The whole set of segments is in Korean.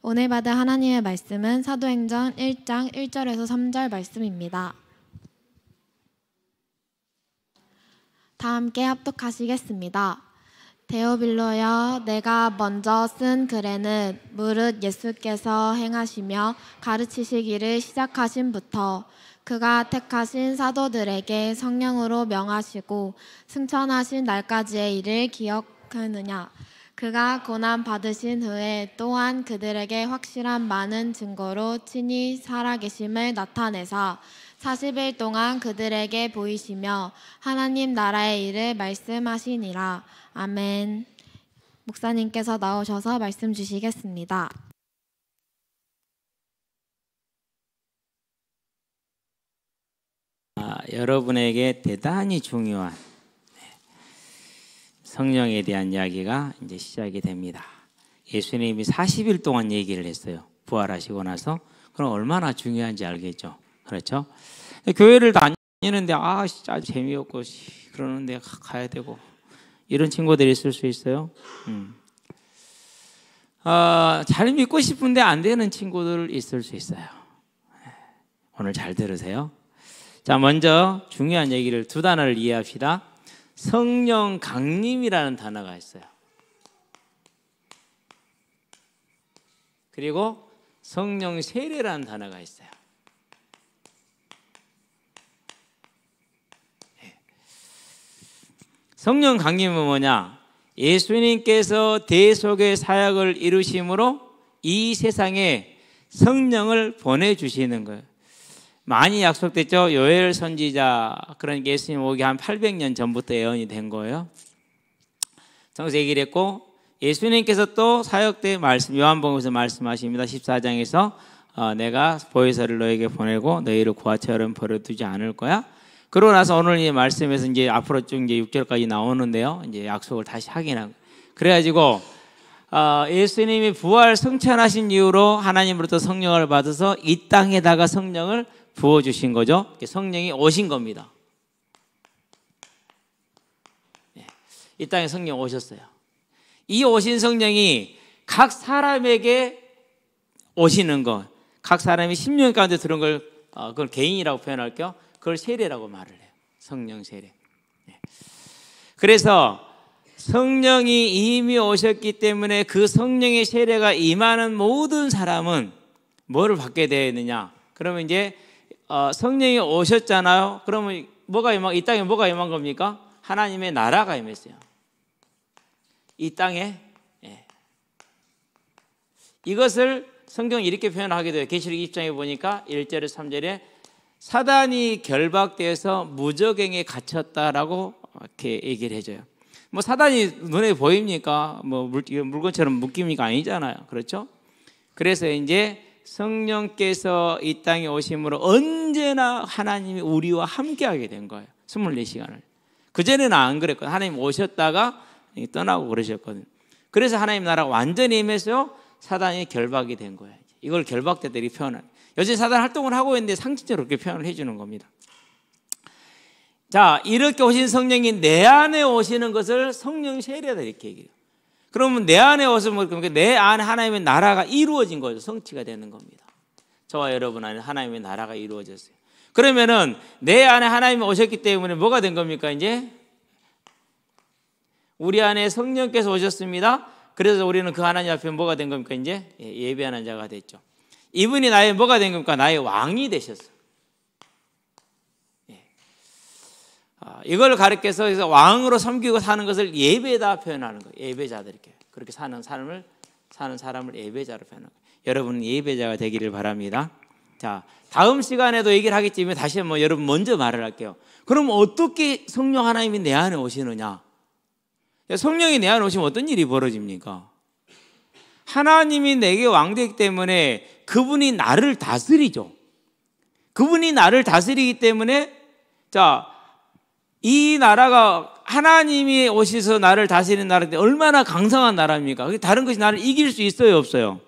오늘 받을 하나님의 말씀은 사도행전 1장 1절에서 3절 말씀입니다. 다 함께 합독하시겠습니다. 데오빌로여, 내가 먼저 쓴 글에는 무릇 예수께서 행하시며 가르치시기를 시작하신부터 그가 택하신 사도들에게 성령으로 명하시고 승천하신 날까지의 일을 기억하느냐. 그가 고난 받으신 후에 또한 그들에게 확실한 많은 증거로 친히 살아계심을 나타내사 40일 동안 그들에게 보이시며 하나님 나라의 일을 말씀하시니라. 아멘. 목사님께서 나오셔서 말씀 주시겠습니다. 여러분에게 대단히 중요한 성령에 대한 이야기가 이제 시작이 됩니다. 예수님이 40일 동안 얘기를 했어요. 부활하시고 나서. 그럼 얼마나 중요한지 알겠죠? 그렇죠? 교회를 다니는데 진짜 재미없고 그러는데 가야 되고 이런 친구들이 있을 수 있어요. 잘 믿고 싶은데 안 되는 친구들 있을 수 있어요. 오늘 잘 들으세요. 자, 먼저 중요한 얘기를 두 단어를 이해합시다. 성령 강림이라는 단어가 있어요. 그리고 성령 세례라는 단어가 있어요. 성령 강림은 뭐냐? 예수님께서 대속의 사역을 이루심으로 이 세상에 성령을 보내주시는 거예요. 많이 약속됐죠. 요엘 선지자, 그러니까 예수님 오기 한 800년 전부터 예언이 된 거예요. 성서 얘기를 했고, 예수님께서 또 사역 때 요한복음에서 말씀하십니다. 14장에서 내가 보혜사를 너에게 보내고 너희를 고아처럼 버려두지 않을 거야. 그러고 나서 오늘 이 말씀에서 이제 앞으로 쭉 이제 6절까지 나오는데요. 이제 약속을 다시 확인하고. 그래가지고 예수님이 부활 승천하신 이후로 하나님으로부터 성령을 받아서 이 땅에다가 성령을 부어주신 거죠. 성령이 오신 겁니다. 이 땅에 성령 오셨어요. 이 오신 성령이 각 사람에게 오시는 것, 각 사람이 10년 가운데 들은 걸 그걸 개인이라고 표현할게요. 그걸 세례라고 말을 해요. 성령 세례. 그래서 성령이 이미 오셨기 때문에 그 성령의 세례가 임하는 모든 사람은 뭐를 받게 되어 있느냐? 그러면 이제 성령이 오셨잖아요. 그러면 이 땅에 뭐가 임한 겁니까? 하나님의 나라가 임했어요. 이 땅에. 이것을 성경이 이렇게 표현하게 돼요. 계시록 2장에 보니까 1절에 3절에 사단이 결박돼서 무저갱에 갇혔다라고 이렇게 얘기를 해줘요. 뭐 사단이 눈에 보입니까? 뭐 물건처럼 묶입니까? 아니잖아요. 그렇죠? 그래서 이제 성령께서 이 땅에 오심으로 언제나 하나님이 우리와 함께하게 된 거예요. 24시간을. 그전에는 안 그랬거든요. 하나님 오셨다가 떠나고 그러셨거든요. 그래서 하나님 나라가 완전히 임해서 사단이 결박이 된 거예요. 이걸 결박자들이 표현하는. 여전히 사단 활동을 하고 있는데 상징적으로 그렇게 표현을 해주는 겁니다. 자, 이렇게 오신 성령이 내 안에 오시는 것을 성령 세례다 이렇게 얘기해요. 그러면 내 안에 오시면 내 안에 하나님의 나라가 이루어진 거죠. 성취가 되는 겁니다. 저와 여러분 안에 하나님의 나라가 이루어졌어요. 그러면은 내 안에 하나님이 오셨기 때문에 뭐가 된 겁니까? 이제 우리 안에 성령께서 오셨습니다. 그래서 우리는 그 하나님 앞에 뭐가 된 겁니까? 이제 예배하는 자가 됐죠. 이분이 나의 뭐가 된 겁니까? 나의 왕이 되셨어요. 이걸 가르쳐서 그래서 왕으로 섬기고 사는 것을 예배다 표현하는 거예요. 예배자들 이렇게 그렇게 사는 사람을 예배자로 표현하는 거예요. 여러분은 예배자가 되기를 바랍니다. 자, 다음 시간에도 얘기를 하겠지만 다시 한번 여러분 먼저 말을 할게요. 그럼 어떻게 성령 하나님이 내 안에 오시느냐? 성령이 내 안에 오시면 어떤 일이 벌어집니까? 하나님이 내게 왕 되기 때문에 그분이 나를 다스리죠. 그분이 나를 다스리기 때문에 자, 이 나라가 하나님이 오셔서 나를 다스리는 나라인데 얼마나 강성한 나라입니까? 다른 것이 나를 이길 수 있어요, 없어요?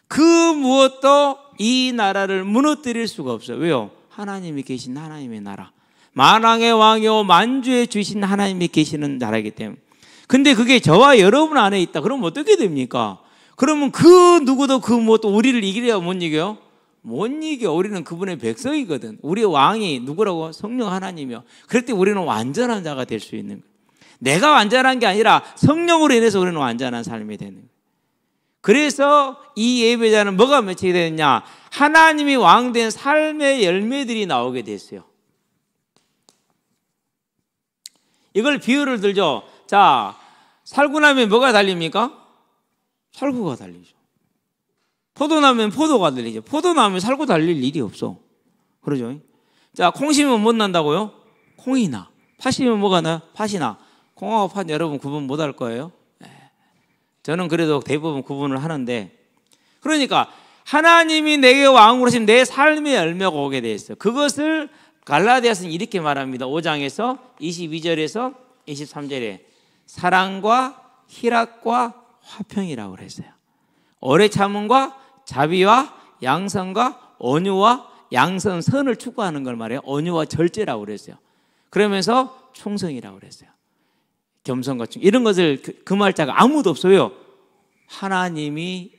그 무엇도 이 나라를 무너뜨릴 수가 없어요. 왜요? 하나님이 계신 하나님의 나라. 만왕의 왕이요 만주의 주신 하나님이 계시는 나라이기 때문에. 근데 그게 저와 여러분 안에 있다. 그럼 어떻게 됩니까? 그러면 그 누구도 그 뭐 또 우리를 이기려고 못 이겨요? 못 이겨. 우리는 그분의 백성이거든. 우리의 왕이 누구라고? 성령 하나님이요. 그럴 때 우리는 완전한 자가 될 수 있는 거예요. 내가 완전한 게 아니라 성령으로 인해서 우리는 완전한 삶이 되는 거예요. 그래서 이 예배자는 뭐가 맺히게 되느냐? 하나님이 왕된 삶의 열매들이 나오게 됐어요. 이걸 비유를 들죠. 자, 살고 나면 뭐가 달립니까? 살구가 달리죠. 포도 나면 포도가 달리죠. 포도 나면 살구 달릴 일이 없어. 그러죠. 자, 콩 심으면 못 난다고요? 콩이 나. 팥 심으면 뭐가 나? 팥이 나. 콩하고 팥 여러분 구분 못 할 거예요? 저는 그래도 대부분 구분을 하는데, 그러니까 하나님이 내게 왕으로 하신 내 삶의 열매가 오게 돼 있어요. 그것을 갈라디아서는 이렇게 말합니다. 5장에서 22절에서 23절에 사랑과 희락과 화평이라고 그랬어요. 오래 참음과 자비와 양선과 온유와 양선, 선을 추구하는 걸 말해요. 온유와 절제라고 그랬어요. 그러면서 충성이라고 그랬어요. 겸손과 충성, 이런 것을 그 말자가 아무도 없어요. 하나님이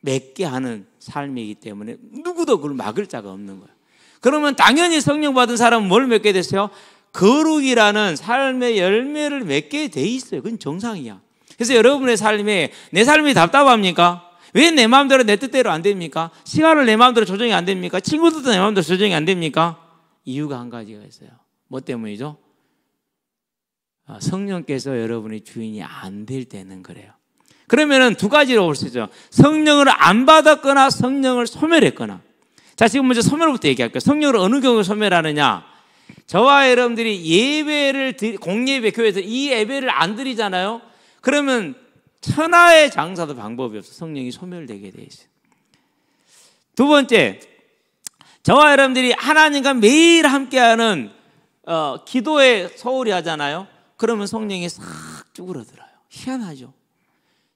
맺게 하는 삶이기 때문에 누구도 그걸 막을 자가 없는 거예요. 그러면 당연히 성령 받은 사람은 뭘 맺게 됐어요? 거룩이라는 삶의 열매를 맺게 돼 있어요. 그건 정상이야. 그래서 여러분의 삶에, 내 삶이 답답합니까? 왜 내 마음대로 내 뜻대로 안 됩니까? 시간을 내 마음대로 조정이 안 됩니까? 친구들도 내 마음대로 조정이 안 됩니까? 이유가 한 가지가 있어요. 뭐 때문이죠? 성령께서 여러분의 주인이 안 될 때는 그래요. 그러면은 두 가지로 볼 수 있죠. 성령을 안 받았거나 성령을 소멸했거나. 자, 지금 먼저 소멸부터 얘기할게요. 성령을 어느 경우에 소멸하느냐? 저와 여러분들이 예배를 공예배 교회에서 이 예배를 안 드리잖아요. 그러면 천하의 장사도 방법이 없어. 성령이 소멸되게 돼 있어요. 두 번째, 저와 여러분들이 하나님과 매일 함께하는 기도에 소홀히 하잖아요. 그러면 성령이 싹 쭈그러들어요. 희한하죠.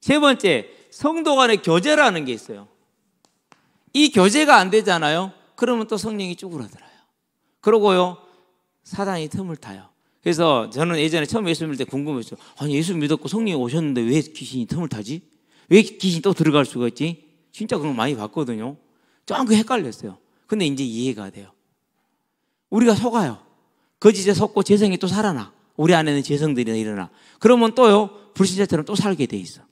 세 번째, 성도 간의 교제라는 게 있어요. 이 교제가 안 되잖아요. 그러면 또 성령이 쭈그러들어요. 그러고요, 사단이 틈을 타요. 그래서 저는 예전에 처음 예수 믿을 때 궁금했어요. 아니, 예수 믿었고 성령이 오셨는데 왜 귀신이 틈을 타지? 왜 귀신이 또 들어갈 수가 있지? 진짜 그런 거 많이 봤거든요. 좀 헷갈렸어요. 근데 이제 이해가 돼요. 우리가 속아요. 거짓에 속고 재성이 또 살아나. 우리 안에는 재성들이 일어나. 그러면 또요, 불신자처럼 또 살게 돼 있어.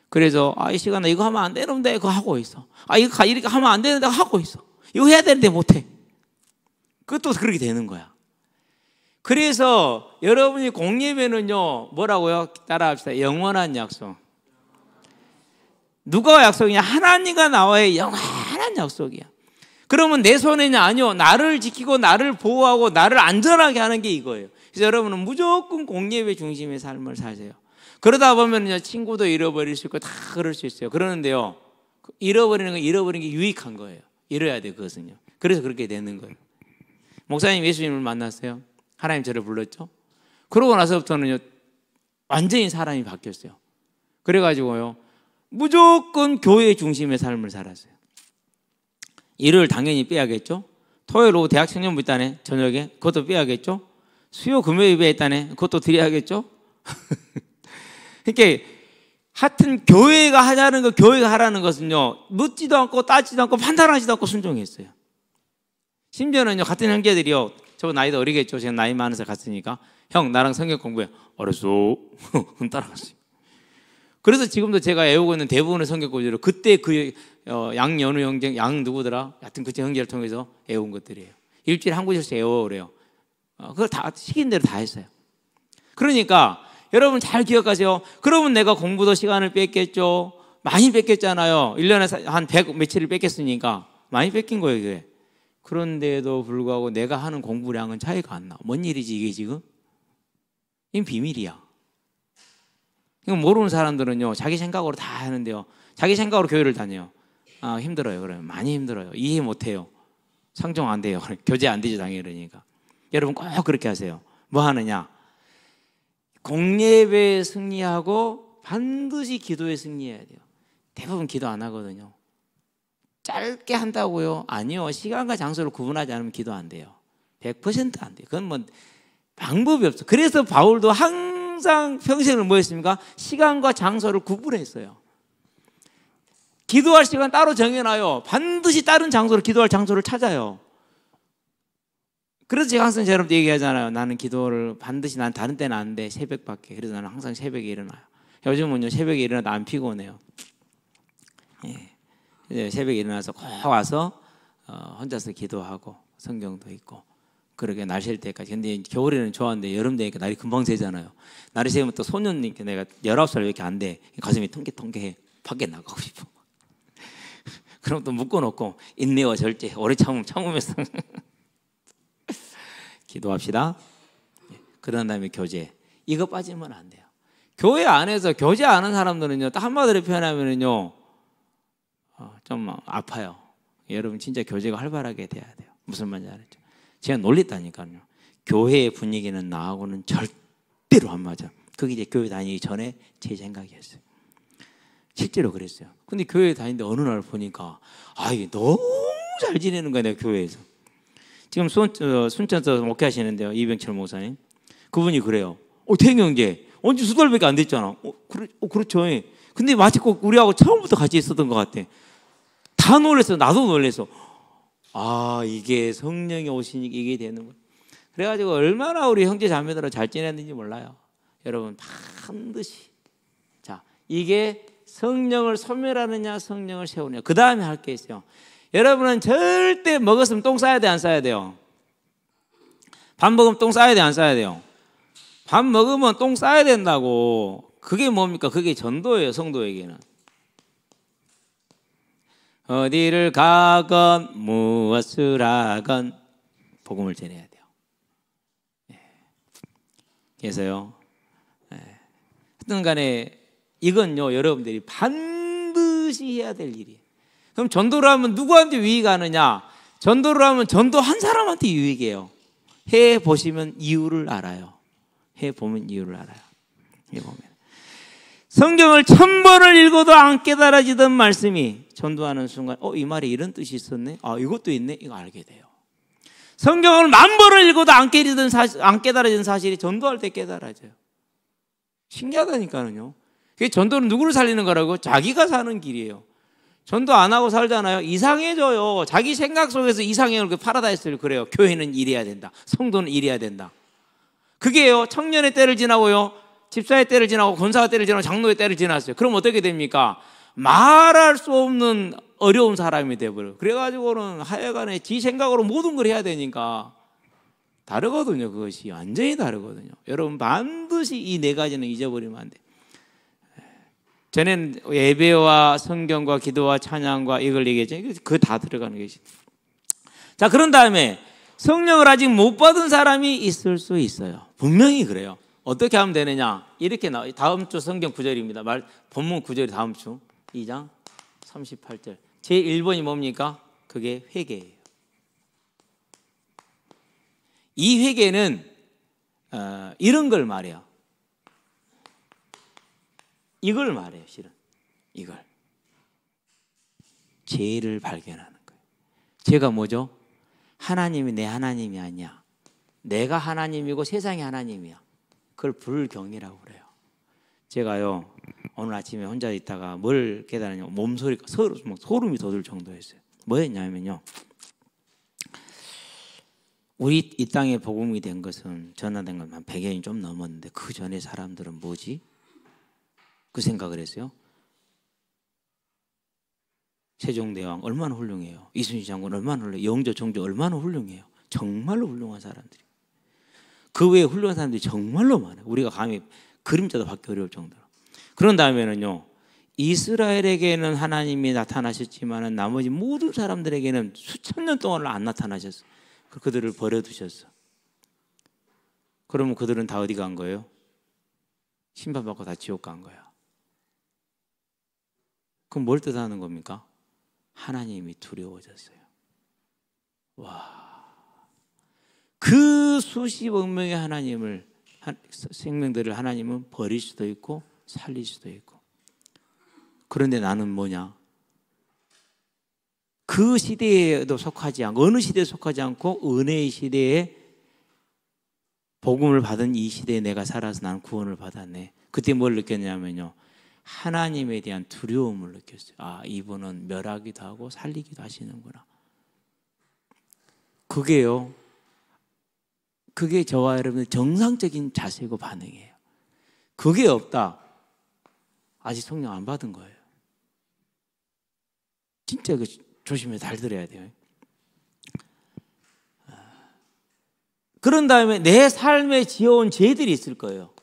그래서 이 시간에 이거 하면 안 되는데 그거 하고 있어. 이거 이렇게 하면 안 되는데 하고 있어. 이거 해야 되는데 못해. 그것도 그렇게 되는 거야. 그래서 여러분이 공예배는요, 뭐라고요? 따라합시다. 영원한 약속. 누가 약속이냐? 하나님과 나와의 영원한 약속이야. 그러면 내 손에냐? 아니요. 나를 지키고 나를 보호하고 나를 안전하게 하는 게 이거예요. 그래서 여러분은 무조건 공예배 중심의 삶을 사세요. 그러다 보면 친구도 잃어버릴 수 있고 다 그럴 수 있어요. 그러는데요, 잃어버리는 건 잃어버리는 게 유익한 거예요. 잃어야 돼요, 그것은요. 그래서 그렇게 되는 거예요. 목사님 예수님을 만났어요. 하나님 저를 불렀죠. 그러고 나서부터는요, 완전히 사람이 바뀌었어요. 그래가지고요, 무조건 교회 중심의 삶을 살았어요. 일을 당연히 빼야겠죠. 토요일 오후 대학 청년부 있다네, 저녁에. 그것도 빼야겠죠. 수요 금요 예배 있다네, 그것도 드려야겠죠. 그러니까 하여튼 교회가 하자는 거, 교회가 하라는 것은요, 묻지도 않고 따지도 않고 판단하지도 않고 순종했어요. 심지어는요, 같은 형제들이요, 저 나이도 어리겠죠. 제가 나이 많아서 갔으니까. 형, 나랑 성경 공부해. 알았어. 따라갔어요. 그래서 지금도 제가 애우고 있는 대부분의 성경 공부를 그때 양연우 형제, 양 누구더라? 하여튼 그 형제를 통해서 애운 것들이에요. 일주일에 한 구절씩 애워 그래요. 그걸 다 시킨 대로 다 했어요. 그러니까 여러분 잘 기억하세요. 그러면 내가 공부도 시간을 뺐겠죠. 많이 뺐겠잖아요. 1년에 한 100 며칠을 뺐겠으니까 많이 뺏긴 거예요, 그게. 그런데도 불구하고 내가 하는 공부량은 차이가 안 나. 뭔 일이지 이게 지금? 이건 비밀이야. 이건 모르는 사람들은요, 자기 생각으로 다 하는데요, 자기 생각으로 교회를 다녀요. 힘들어요. 그러면 많이 힘들어요. 이해 못해요. 상종 안 돼요. 교제 안 되죠, 당연히. 그러니까 여러분 꼭 그렇게 하세요. 뭐 하느냐? 공예배에 승리하고 반드시 기도에 승리해야 돼요. 대부분 기도 안 하거든요. 짧게 한다고요? 아니요. 시간과 장소를 구분하지 않으면 기도 안 돼요. 100% 안 돼요. 그건 뭐 방법이 없어. 그래서 바울도 항상 평생을 뭐 했습니까? 시간과 장소를 구분했어요. 기도할 시간 따로 정해놔요. 반드시 다른 장소로 기도할 장소를 찾아요. 그래서 제가 항상 여러분들 얘기하잖아요. 나는 기도를 반드시 난 다른 때는 안 돼. 새벽밖에. 그래서 나는 항상 새벽에 일어나요. 요즘은요 새벽에 일어나도 안 피곤해요. 예. 새벽에 일어나서 꼭 와서 혼자서 기도하고 성경도 읽고 그러게 날 셀 때까지. 근데 겨울에는 좋아하는데 여름 되니까 날이 금방 새잖아요. 날이 새면 또 소년이니까 내가 19살 왜 이렇게 안 돼. 가슴이 통쾌통쾌해. 밖에 나가고 싶어. 그럼 또 묶어놓고 인내와 절제 오래 참으면서 기도합시다. 그런 다음에 교제. 이거 빠지면 안 돼요. 교회 안에서 교제 안 하는 사람들은요, 딱 한마디로 표현하면은요, 좀 아파요. 여러분 진짜 교제가 활발하게 돼야 돼요. 무슨 말인지 알았죠? 제가 놀랬다니까요. 교회의 분위기는 나하고는 절대로 안 맞아. 그게 이제 교회 다니기 전에 제 생각이었어요. 실제로 그랬어요. 근데 교회 다니는데 어느 날 보니까 이게 너무 잘 지내는 거야, 내가 교회에서. 지금 순천에서 목회하시는데요, 이병철 목사님. 그분이 그래요. 태경 형제, 언제 2달밖에 안 됐잖아. 그렇죠. 근데 마치 꼭 우리하고 처음부터 같이 있었던 것 같아. 다 놀랬어. 나도 놀랬어. 이게 성령이 오시니까 이게 되는 거예요. 그래가지고 얼마나 우리 형제 자매들하고 잘 지냈는지 몰라요. 여러분 반드시. 자, 이게 성령을 소멸하느냐 성령을 세우느냐. 그 다음에 할 게 있어요. 여러분은 절대 먹었으면 똥 싸야 돼, 안 싸야 돼요? 밥 먹으면 똥 싸야 돼, 안 싸야 돼요? 밥 먹으면 똥 싸야 된다고. 그게 뭡니까? 그게 전도예요, 성도에게는. 어디를 가건 무엇을 하건 복음을 전해야 돼요. 그래서요, 하여튼 간에 이건요, 여러분들이 반드시 해야 될 일이에요. 그럼 전도를 하면 누구한테 유익이 가느냐? 전도를 하면 전도한 사람한테 유익이에요. 해보시면 이유를 알아요. 해보면 이유를 알아요. 해보면. 성경을 1000번을 읽어도 안 깨달아지던 말씀이 전도하는 순간 이 말에 이런 뜻이 있었네? 이것도 있네? 이거 알게 돼요. 성경을 10,000번을 읽어도 안 깨달아지는 사실이 전도할 때 깨달아져요. 신기하다니까요. 그게 전도는 누구를 살리는 거라고? 자기가 사는 길이에요. 전도 안 하고 살잖아요. 이상해져요. 자기 생각 속에서 이상형을 파라다이스를 그래요. 교회는 이래야 된다. 성도는 이래야 된다. 그게요. 청년의 때를 지나고요. 집사의 때를 지나고 권사의 때를 지나고 장로의 때를 지났어요. 그럼 어떻게 됩니까? 말할 수 없는 어려운 사람이 돼버려요. 그래가지고는 하여간에 지 생각으로 모든 걸 해야 되니까 다르거든요. 그것이 완전히 다르거든요. 여러분 반드시 이 4가지는 잊어버리면 안 돼요. 전에는 예배와 성경과 기도와 찬양과 이걸 얘기했죠. 그거 다 들어가는 것이. 자, 그런 다음에 성령을 아직 못 받은 사람이 있을 수 있어요. 분명히 그래요. 어떻게 하면 되느냐? 이렇게 나와요. 다음 주 성경 구절입니다. 본문 구절이 다음 주 2장 38절. 제 1번이 뭡니까? 그게 회개예요. 이 회개는 이런 걸 말해요. 이걸 말해요. 실은 이걸 죄를 발견하는 거예요. 죄가 뭐죠? 하나님이 내 하나님이 아니야. 내가 하나님이고 세상이 하나님이야. 그걸 불경이라고 그래요. 제가요 오늘 아침에 혼자 있다가 뭘 깨달았냐면 몸소리가 소름이 돋을 정도였어요. 뭐였냐면요, 우리 이 땅에 복음이 된 것은 전화된 건 한 100년이 좀 넘었는데 그 전에 사람들은 뭐지? 그 생각을 했어요. 세종대왕 얼마나 훌륭해요. 이순신 장군 얼마나 훌륭해요. 영조, 정조 얼마나 훌륭해요. 정말로 훌륭한 사람들이. 그 외에 훌륭한 사람들이 정말로 많아요. 우리가 감히 그림자도 받기 어려울 정도로. 그런 다음에는요, 이스라엘에게는 하나님이 나타나셨지만 나머지 모든 사람들에게는 수천 년 동안 안 나타나셨어. 그들을 버려두셨어. 그러면 그들은 다 어디 간 거예요? 심판받고 다 지옥 간 거야. 그럼 뭘 뜻하는 겁니까? 하나님이 두려워졌어요. 와, 그 수십억 명의 하나님을, 생명들을 하나님은 버릴 수도 있고 살릴 수도 있고. 그런데 나는 뭐냐? 그 시대에도 속하지 않고, 어느 시대에 속하지 않고 은혜의 시대에 복음을 받은 이 시대에 내가 살아서 나는 구원을 받았네. 그때 뭘 느꼈냐면요, 하나님에 대한 두려움을 느꼈어요. 아, 이분은 멸하기도 하고 살리기도 하시는구나. 그게요, 그게 저와 여러분의 정상적인 자세고 반응이에요. 그게 없다, 아직 성령 안 받은 거예요. 진짜 그 조심해서 잘 들어야 돼요. 그런 다음에 내 삶에 지어온 죄들이 있을 거예요.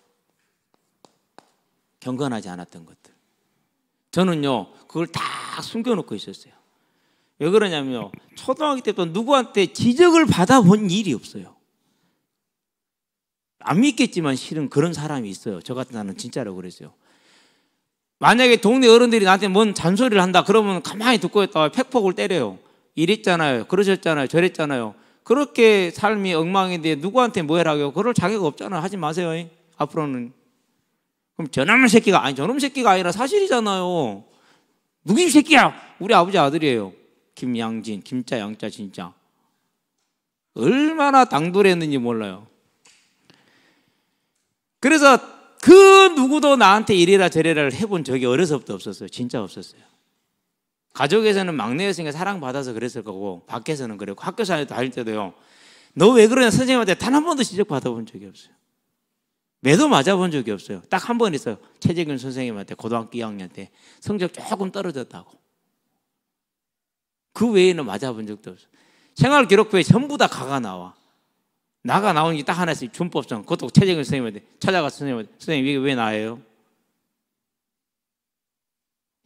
경건하지 않았던 것들. 저는요, 그걸 다 숨겨놓고 있었어요. 왜 그러냐면요, 초등학교 때부터 누구한테 지적을 받아본 일이 없어요. 안 믿겠지만 실은 그런 사람이 있어요. 저 같은 사람은 진짜로 그랬어요. 만약에 동네 어른들이 나한테 뭔 잔소리를 한다 그러면 가만히 듣고 있다가 팩폭을 때려요. 이랬잖아요, 그러셨잖아요, 저랬잖아요. 그렇게 삶이 엉망인데 누구한테 뭐 해라고요? 그럴 자격 없잖아요. 하지 마세요. 앞으로는. 그럼 저놈 새끼가, 아니 저놈 새끼가 아니라 사실이잖아요. 누구 집 새끼야? 우리 아버지 아들이에요. 김양진, 김자 양자 진짜. 얼마나 당돌했는지 몰라요. 그래서 그 누구도 나한테 이래라 저래라를 해본 적이 어려서부터 없었어요. 진짜 없었어요. 가족에서는 막내였으니까 사랑받아서 그랬을 거고, 밖에서는 그랬고, 학교 다닐 때도요, 너 왜 그러냐 선생님한테 단 한 번도 지적 받아본 적이 없어요. 매도 맞아본 적이 없어요. 딱 한 번 있어요. 최재균 선생님한테 고등학교 2학년 때 성적 조금 떨어졌다고. 그 외에는 맞아본 적도 없어요. 생활기록부에 전부 다 가가 나와. 나가 나오는 게 딱 하나 있어요. 준법성. 그것도 최재균 선생님한테 찾아가서 선생님 이게 왜 나예요?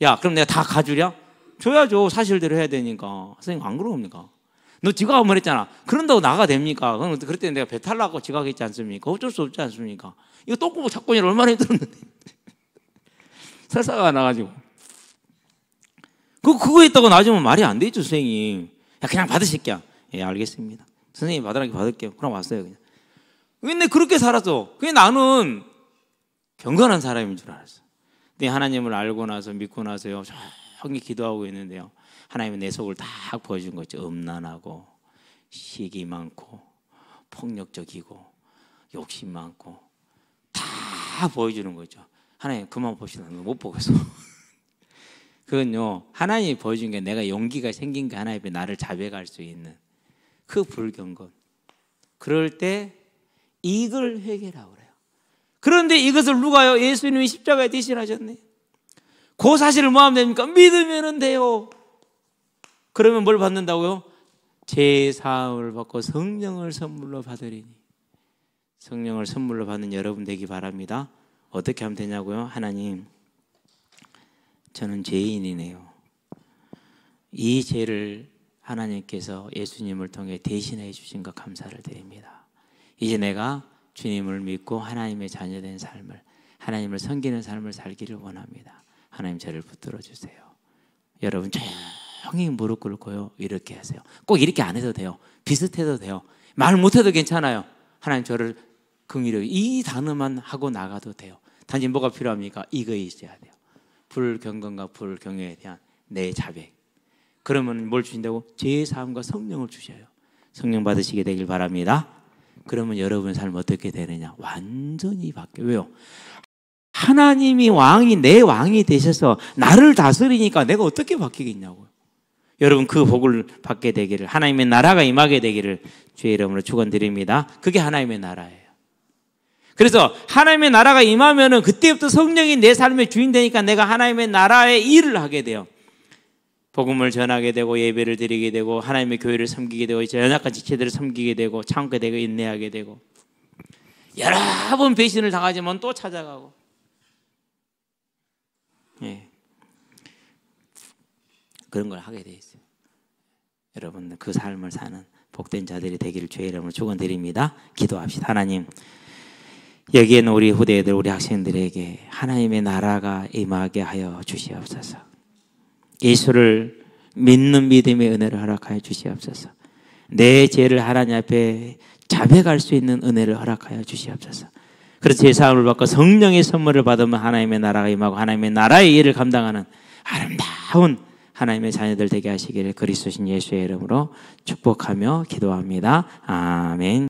야, 그럼 내가 다 가주랴? 줘야죠. 사실대로 해야 되니까. 선생님 안 그러겁니까? 너 지각하면 했잖아. 그런다고 나가 됩니까? 그럼 그럴 때 내가 배탈나고 지각했지 않습니까? 어쩔 수 없지 않습니까? 이거 똥구멍 찾고 있는 얼마나 힘들었는데. 설사가 나가지고. 그거 했다고 나중에 말이 안 되죠, 선생님. 야, 그냥 받으실게요. 예, 알겠습니다. 선생님 받으라니 받을게요. 그럼 왔어요, 그냥. 근데 그렇게 살았어. 그게 나는 경건한 사람인 줄 알았어. 근데 하나님을 알고 나서 믿고 나서요, 조용히 기도하고 있는데요, 하나님은 내 속을 딱 보여준 거죠. 음란하고 시기 많고 폭력적이고 욕심 많고 다 보여주는 거죠. 하나님 그만 봅시다. 못 보겠어. 그건요, 하나님이 보여준 게 내가 용기가 생긴 게 하나님 앞에 나를 자백할 수 있는 그 불경건. 그럴 때 이걸 회개라고 그래요. 그런데 이것을 누가요? 예수님이 십자가에 대신하셨네. 그 사실을 뭐 하면 됩니까? 믿으면 돼요. 그러면 뭘 받는다고요? 제사함을 받고 성령을 선물로 받으리니. 성령을 선물로 받는 여러분 되기 바랍니다. 어떻게 하면 되냐고요? 하나님, 저는 죄인이네요. 이 죄를 하나님께서 예수님을 통해 대신해 주신 것 감사를 드립니다. 이제 내가 주님을 믿고 하나님의 자녀된 삶을, 하나님을 섬기는 삶을 살기를 원합니다. 하나님 저를 붙들어 주세요. 여러분 조용히 무릎 꿇고요, 이렇게 하세요. 꼭 이렇게 안 해도 돼요. 비슷해도 돼요. 말 못해도 괜찮아요. 하나님 저를 긍휼히, 이 단어만 하고 나가도 돼요. 단지 뭐가 필요합니까? 이거 있어야 돼요. 불경건과 불경외에 대한 내 자백. 그러면 뭘 주신다고? 죄사함과 성령을 주셔요. 성령 받으시게 되길 바랍니다. 그러면 여러분의 삶 어떻게 되느냐? 완전히 바뀌어요. 왜요? 하나님이 왕이, 내 왕이 되셔서 나를 다스리니까 내가 어떻게 바뀌겠냐고요. 여러분 그 복을 받게 되기를, 하나님의 나라가 임하게 되기를 주의 이름으로 축원드립니다. 그게 하나님의 나라예요. 그래서 하나님의 나라가 임하면은 그때부터 성령이 내 삶의 주인 되니까 내가 하나님의 나라의 일을 하게 돼요. 복음을 전하게 되고 예배를 드리게 되고 하나님의 교회를 섬기게 되고 연약한 지체들을 섬기게 되고 참게 되고 인내하게 되고, 여러 번 배신을 당하지만 또 찾아가고. 예. 그런 걸 하게 돼 있어요. 여러분 그 삶을 사는 복된 자들이 되기를 주의 이름으로 축원드립니다. 기도합시다. 하나님, 여기에 있는 우리 후대들, 우리 학생들에게 하나님의 나라가 임하게 하여 주시옵소서. 예수를 믿는 믿음의 은혜를 허락하여 주시옵소서. 내 죄를 하나님 앞에 자백할 수 있는 은혜를 허락하여 주시옵소서. 그래서 제사함을 받고 성령의 선물을 받으면 하나님의 나라가 임하고 하나님의 나라의 일을 감당하는 아름다운 하나님의 자녀들 되게 하시기를 그리스도신 예수의 이름으로 축복하며 기도합니다. 아멘.